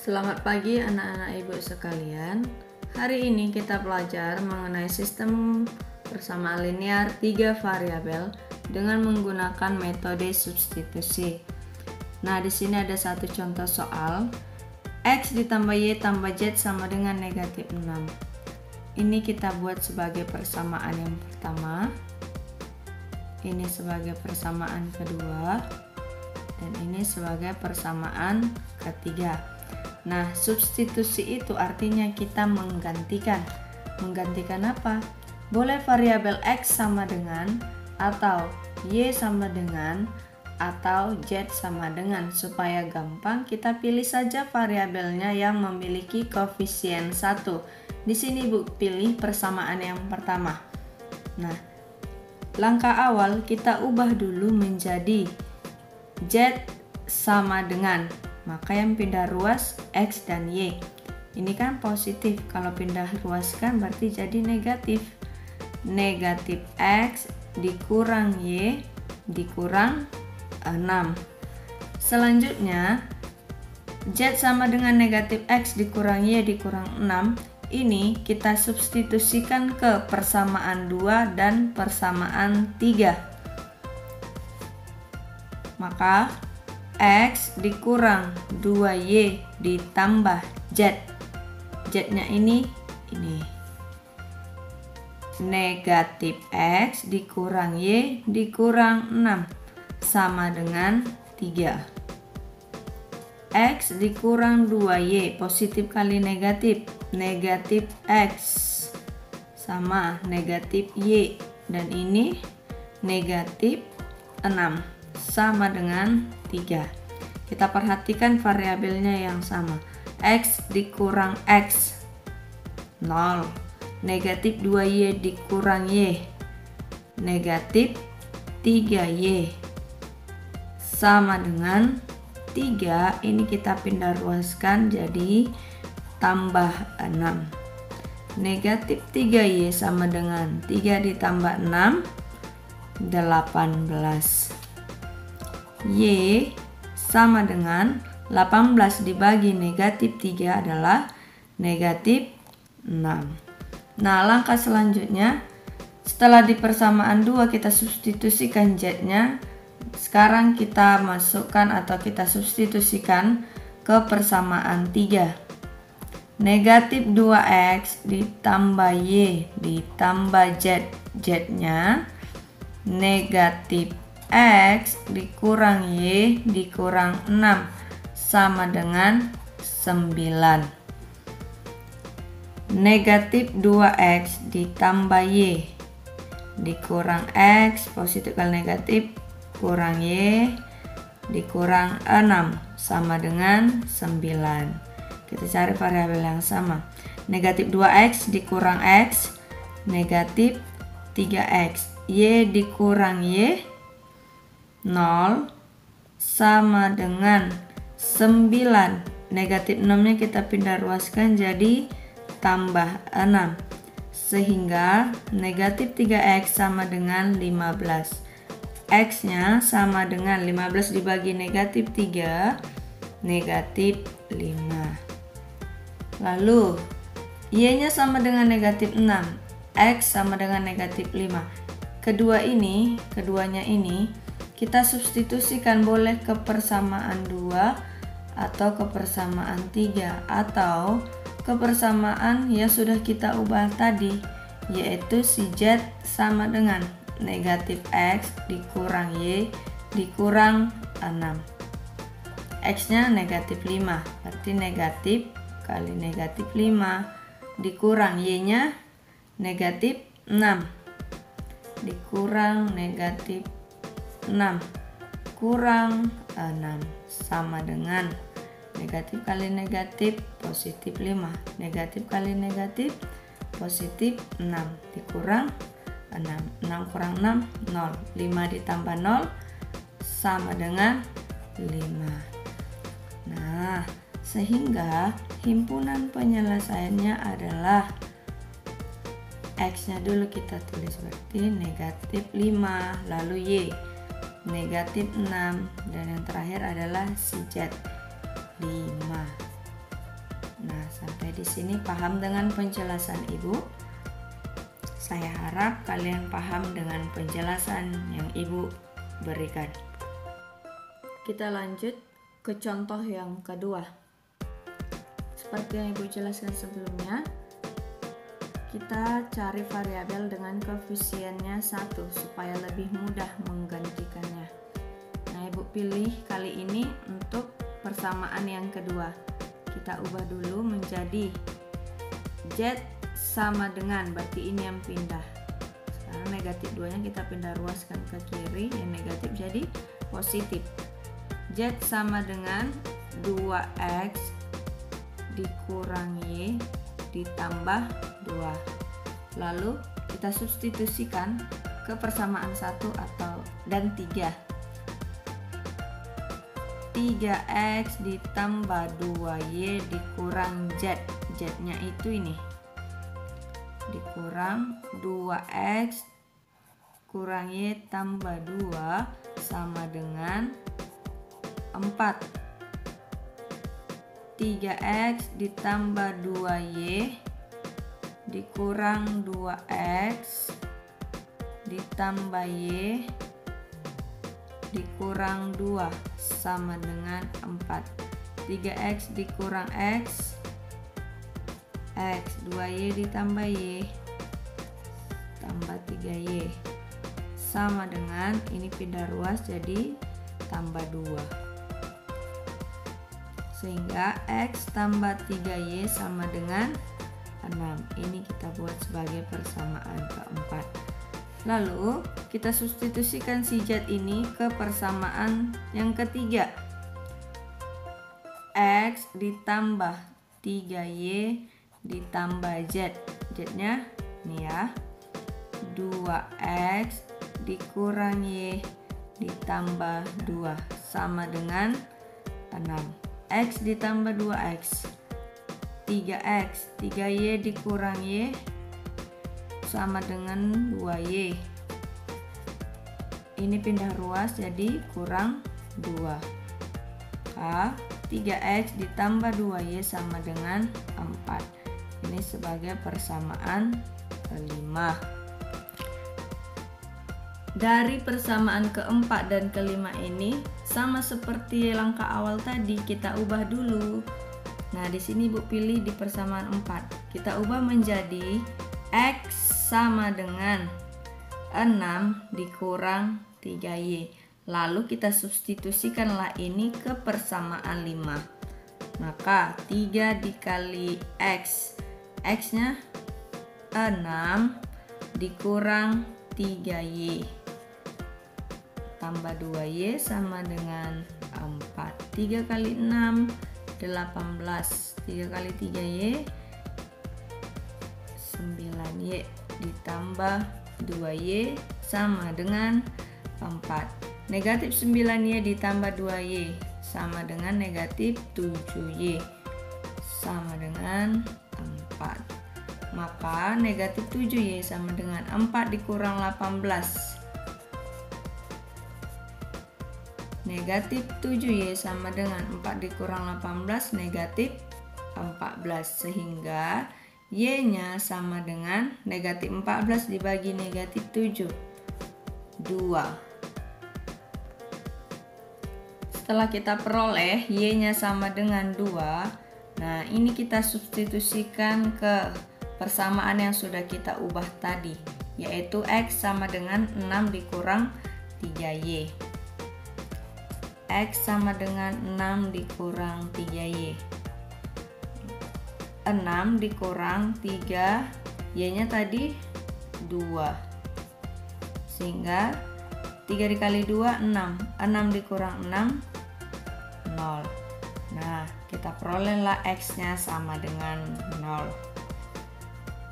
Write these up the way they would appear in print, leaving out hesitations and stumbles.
Selamat pagi anak-anak ibu sekalian. Hari ini kita belajar mengenai sistem persamaan linear 3 variabel dengan menggunakan metode substitusi. Nah, di sini ada satu contoh soal. X ditambah Y tambah Z sama dengan negatif 6. Ini kita buat sebagai persamaan yang pertama. Ini sebagai persamaan kedua. Dan ini sebagai persamaan ketiga. Nah, substitusi itu artinya kita menggantikan. Menggantikan apa? Boleh variabel X sama dengan, atau Y sama dengan, atau Z sama dengan. Supaya gampang, kita pilih saja variabelnya yang memiliki koefisien 1. Di sini Ibu pilih persamaan yang pertama. Nah, langkah awal kita ubah dulu menjadi Z sama dengan, maka yang pindah ruas X dan Y. Ini kan positif, kalau pindah ruaskan berarti jadi negatif. Negatif X dikurang Y dikurang 6. Selanjutnya Z sama dengan negatif X dikurang Y dikurang 6. Ini kita substitusikan ke persamaan 2 dan persamaan 3. Maka X dikurang 2Y ditambah Z. Z-nya ini. Negatif X dikurang Y dikurang 6 sama dengan 3. X dikurang 2Y, positif kali negatif. Negatif X sama negatif Y. Dan ini negatif 6 sama dengan 3. Kita perhatikan variabelnya yang sama. X dikurang X 0. Negatif 2Y dikurang Y negatif 3Y sama dengan 3. Ini kita pindah ruaskan jadi tambah 6. Negatif 3Y sama dengan 3 ditambah 6 18. Y sama dengan 18 dibagi negatif 3 adalah negatif 6. Nah, langkah selanjutnya setelah di persamaan 2 kita substitusikan Z-nya. Sekarang kita masukkan atau kita substitusikan ke persamaan 3. Negatif 2X ditambah Y ditambah Z. Z-nya negatif X dikurang Y dikurang 6 sama dengan 9. Negatif 2X ditambah Y dikurang X, positif kali negatif, kurang Y dikurang 6 sama dengan 9. Kita cari variabel yang sama. Negatif 2X dikurang X, negatif 3X. Y dikurang Y 0 sama dengan 9. Negatif 6 nya kita pindah ruaskan jadi tambah 6. Sehingga negatif 3X sama dengan 15. X nya sama dengan 15 dibagi negatif 3, negatif 5. Lalu Y nya sama dengan negatif 6. X sama dengan negatif 5. Keduanya ini kita substitusikan, boleh ke persamaan 2 atau ke persamaan 3 atau ke persamaan yang sudah kita ubah tadi, yaitu si Z sama dengan negatif X dikurang Y dikurang 6. X nya negatif 5, berarti negatif kali negatif 5 dikurang Y nya negatif 6 dikurang negatif 6 kurang 6 sama dengan negatif kali negatif positif 5. Negatif kali negatif positif 6 dikurang 6. 6 kurang 6 0. 5 ditambah 0 sama dengan 5. Nah, sehingga himpunan penyelesaiannya adalah X nya dulu kita tulis berarti negatif 5, lalu Y negatif 6, dan yang terakhir adalah si Z 5. Nah, sampai di sini paham dengan penjelasan Ibu? Saya harap kalian paham dengan penjelasan yang Ibu berikan. Kita lanjut ke contoh yang kedua. Seperti yang Ibu jelaskan sebelumnya, kita cari variabel dengan koefisiennya 1 supaya lebih mudah menggantikannya. Nah, Ibu pilih kali ini untuk persamaan yang kedua. Kita ubah dulu menjadi Z sama dengan, berarti ini yang pindah. Sekarang negatif 2-nya kita pindah ruaskan ke kiri, yang negatif jadi positif. Z sama dengan 2X dikurang Y ditambah 2. Lalu kita substitusikan ke persamaan 1 dan 3. 3X ditambah 2Y dikurang Z. Z-nya itu ini. Dikurang 2X kurang Y tambah 2 sama dengan 4. 3X ditambah 2Y dikurang 2X ditambah Y dikurang 2 sama dengan 4. 3X dikurang X, 2Y ditambah Y tambah 3Y sama dengan, ini pindah ruas jadi tambah 2. Sehingga X tambah 3Y sama dengan 6. Ini kita buat sebagai persamaan keempat. Lalu kita substitusikan si Z ini ke persamaan yang ketiga. X ditambah 3Y ditambah Z. Z-nya nih ya, 2X dikurang Y ditambah 2 sama dengan 6. X ditambah 2X, 3X, 3Y dikurang Y sama dengan 2Y. Ini pindah ruas jadi kurang 2. 3X ditambah 2Y sama dengan 4. Ini sebagai persamaan kelima. Dari persamaan keempat dan kelima ini sama seperti langkah awal tadi, kita ubah dulu. Nah, di sini Ibu pilih di persamaan 4. Kita ubah menjadi X sama dengan 6 dikurang 3Y. Lalu kita substitusikanlah ini ke persamaan 5. Maka 3 dikali X, X-nya 6 dikurang 3Y tambah 2Y sama dengan 4. 3 kali 6 18. 3 kali 3Y 9Y ditambah 2Y sama dengan 4. Negatif 9Y ditambah 2Y sama dengan negatif 7Y sama dengan 4. Maka negatif 7Y sama dengan 4 dikurang 18. Negatif 7Y sama dengan 4 dikurang 18 negatif 14. Sehingga Y-nya sama dengan negatif 14 dibagi negatif 7, 2. Setelah kita peroleh Y-nya sama dengan 2, nah ini kita substitusikan ke persamaan yang sudah kita ubah tadi, yaitu X sama dengan 6 dikurang 3Y. X sama dengan 6 dikurang 3Y. 6 dikurang 3, Y-nya tadi 2. Sehingga 3 dikali 2, 6. 6 dikurang 6, 0. Nah, kita perolehlah X-nya sama dengan 0.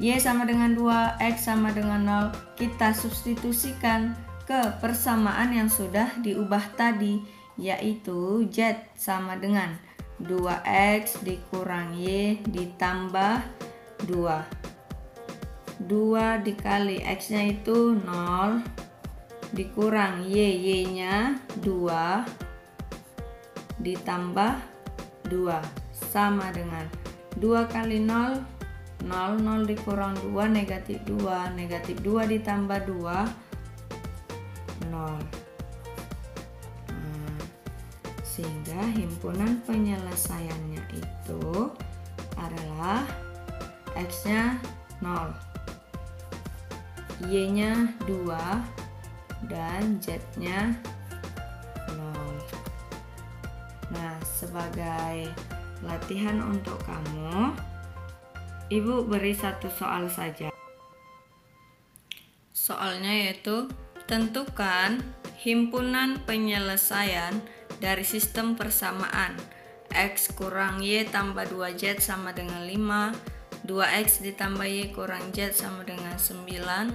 Y sama dengan 2, X sama dengan 0. Kita substitusikan ke persamaan yang sudah diubah tadi, yaitu Z sama dengan 2X dikurang Y ditambah 2. 2 dikali X-nya itu 0 dikurang Y-nya 2 ditambah 2 sama dengan 2 kali 0, 0, 0 dikurang 2, negatif 2, negatif 2 ditambah 2, 0. Sehingga himpunan penyelesaiannya itu adalah X-nya 0, Y-nya 2, dan Z-nya 0. Nah, sebagai latihan untuk kamu, Ibu beri satu soal saja. Soalnya yaitu tentukan himpunan penyelesaian dari sistem persamaan X kurang Y tambah 2Z sama dengan 5, 2X ditambah Y kurang Z sama dengan 9,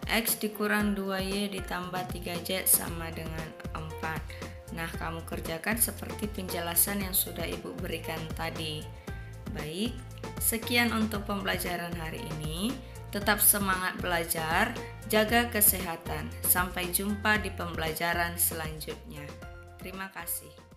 X dikurang 2Y ditambah 3Z sama dengan 4. Nah, kamu kerjakan seperti penjelasan yang sudah Ibu berikan tadi. Baik, sekian untuk pembelajaran hari ini. Tetap semangat belajar, jaga kesehatan. Sampai jumpa di pembelajaran selanjutnya. Terima kasih.